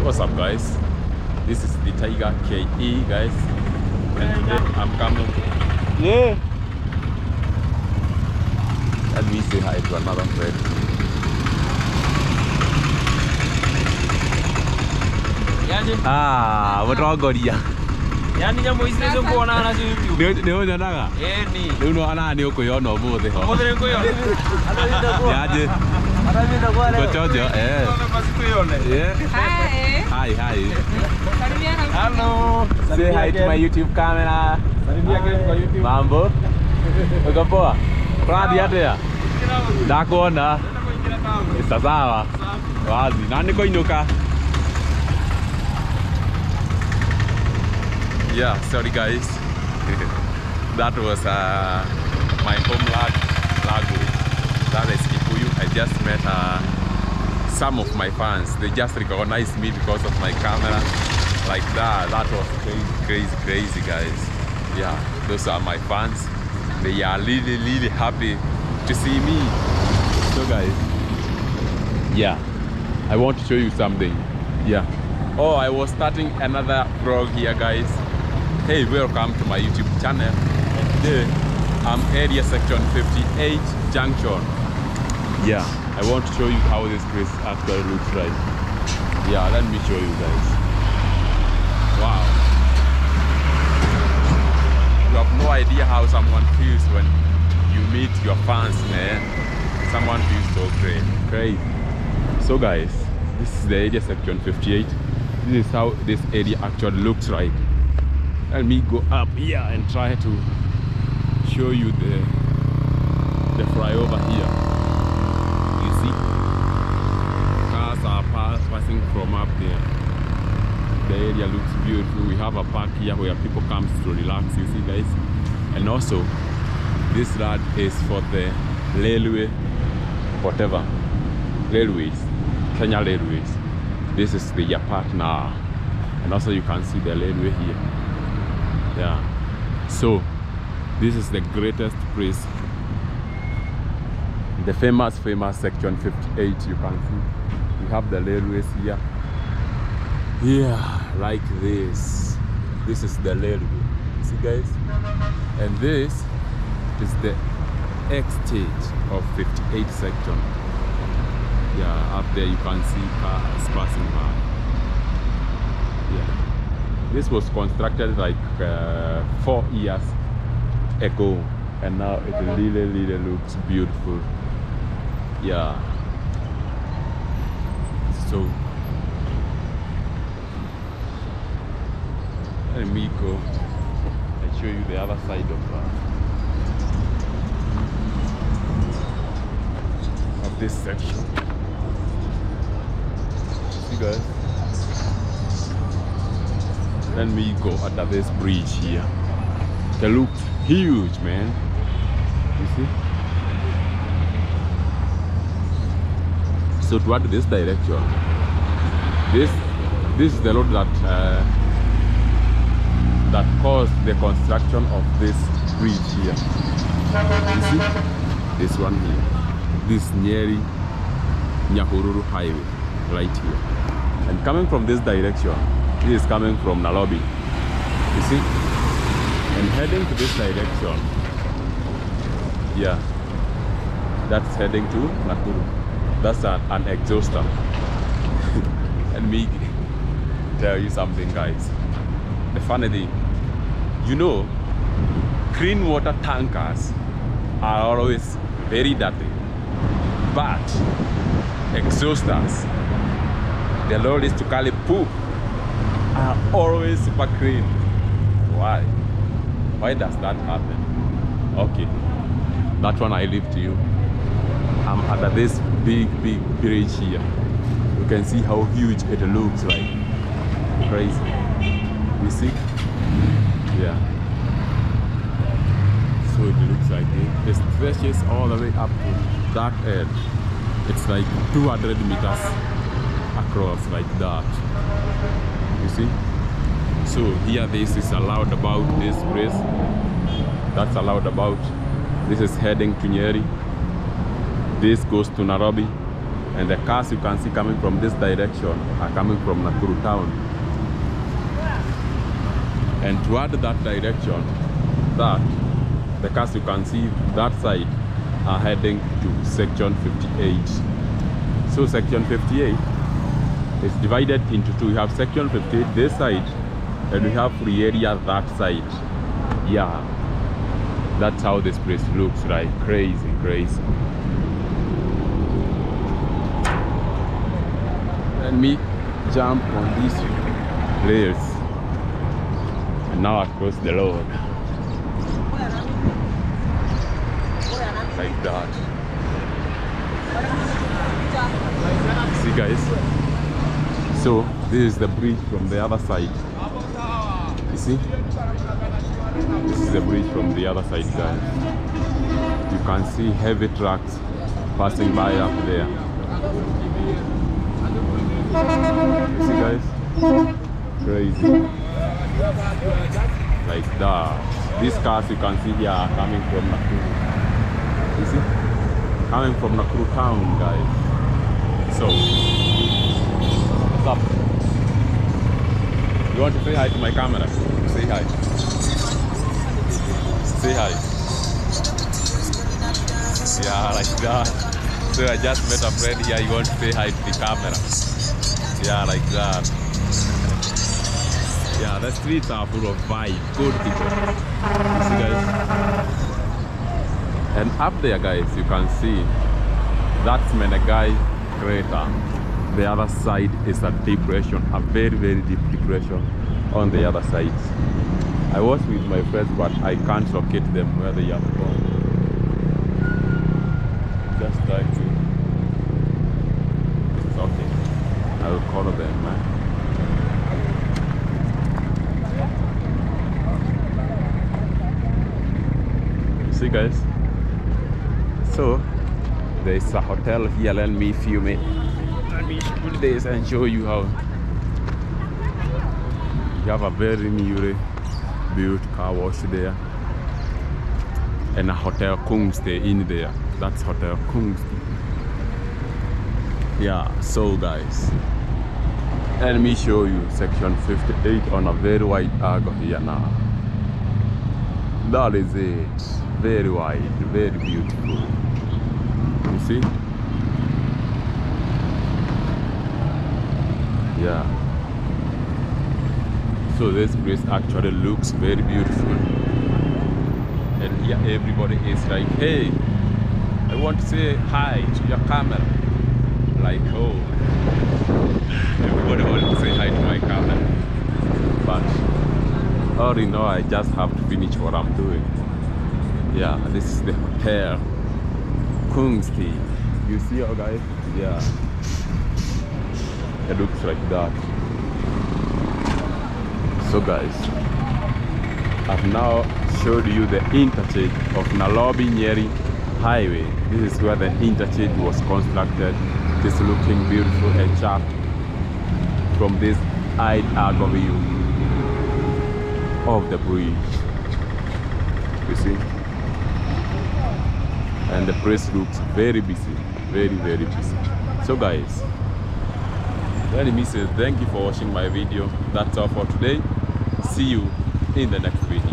What's up, guys? This is the Tiger KE, guys, and today I'm coming. Yeah. Let me say hi to another friend. Ah, what wrong with you? Yani jambo hizi hizo kuona na YouTube. Ndio nyonaga? Ni. Ndio unaona ni ukuiona umuthi ho. Umuthi ni kuiona. Yaje. Anapenda kwa leo. Kochojo Basi kuione. Yeah. Hi. Hi. Hello. Say hi to my YouTube camera. Salimia kwa YouTube. Mambo. Uko poa? Pradi hata ya. Ndakuona. Sawa. Wazi. Na niko inuka. Yeah, sorry guys. That was my home language. That is Kikuyu. I just met some of my fans. They just recognized me because of my camera. Like that. That was crazy guys. Yeah, those are my fans. They are really happy to see me. So guys, yeah, I want to show you something. Yeah. Oh, I was starting another vlog here, guys. Hey, welcome to my YouTube channel. Today, I'm area section 58 junction. Yeah, I want to show you how this place actually looks like. Yeah, let me show you guys. Wow. You have no idea how someone feels when you meet your fans, man. Someone feels so great. So guys, this is the area section 58. This is how this area actually looks like. Let me go up here and try to show you the flyover here. You see, cars are passing from up there. The area looks beautiful. We have a park here where people come to relax, you see guys. And also, this road is for the railway, whatever, railways, Kenya Railways. This is the partner. And also you can see the railway here. Yeah, so this is the greatest place, the famous section 58. You can see we have the railways here. Yeah, like this is the railway, see guys, and this is the exchange of 58 section. Yeah, up there you can see cars passing by. Yeah. This was constructed like 4 years ago, and now it really looks beautiful. Yeah. So let me go and show you the other side of this section. See guys. Let me go under this bridge here. It looks huge, man. You see? So toward this direction, this is the road that caused the construction of this bridge here. You see? This one here. This Nyeri NAKURU highway right here. And coming from this direction, this is coming from Nairobi, you see, and heading to this direction. Yeah, that's heading to NAKURU. That's an exhauster. Let me tell you something, guys. The funny thing, you know, clean water tankers are always very dirty, but exhausters, the lorries to carry poop, are always super clean. Why? Why does that happen? Okay, that one I leave to you. I'm under this big bridge here. You can see how huge it looks like. Crazy. You see? Yeah. So it looks like it stretches all the way up to that end. It's like 200 meters across like that. You see? So here this is allowed about this place. That's allowed about. This is heading to Nyeri. This goes to Nairobi. And the cars you can see coming from this direction are coming from Nakuru town. And toward that direction, the cars you can see that side are heading to section 58. So section 58 is divided into two. You have section 58 this side, and we have free area that side. Yeah, that's how this place looks, right? Crazy. Let me jump on these rails and now across the road like that. See guys, so this is the bridge from the other side. You see, this is the bridge from the other side, guys. You can see heavy trucks passing by up there. You see guys, crazy like that. These cars you can see here are coming from Nakuru. You see, coming from Nakuru town, guys. So what's up? You want to say hi to my camera? Say hi. Say hi. Yeah, like that. So I just met a friend here. You want to say hi to the camera? Yeah, like that. Yeah, the streets are full of vibe, good people. You see, guys? And up there, guys, you can see that's Menegai crater. The other side is a depression, a very deep depression on the other side. I was with my friends, but I can't locate them where they are from. Just trying to. It's okay. I will call them, man. See, guys. So there is a hotel here. Let me film it. Let me put this and show you how. You have a very newly built car wash there, and a hotel Kungstay in there. That's Hotel Kungstay. Yeah, so guys, let me show you section 58 on a very wide angle here now. That is it. Very wide, very beautiful. You see? Yeah. So this place actually looks very beautiful. And here everybody is like, hey, I want to say hi to your camera. Like, oh, everybody wants to say hi to my camera. But all in all, I just have to finish what I'm doing. Yeah, this is the hotel Kungstay. You see how, guys? Yeah, it looks like that. So guys, I've now showed you the interchange of Nairobi Nyeri Highway. This is where the interchange was constructed. It's looking beautiful and sharp from this wide angle view of the bridge. You see? And the place looks very busy, very busy. So guys, let me say thank you for watching my video. That's all for today. See you in the next video.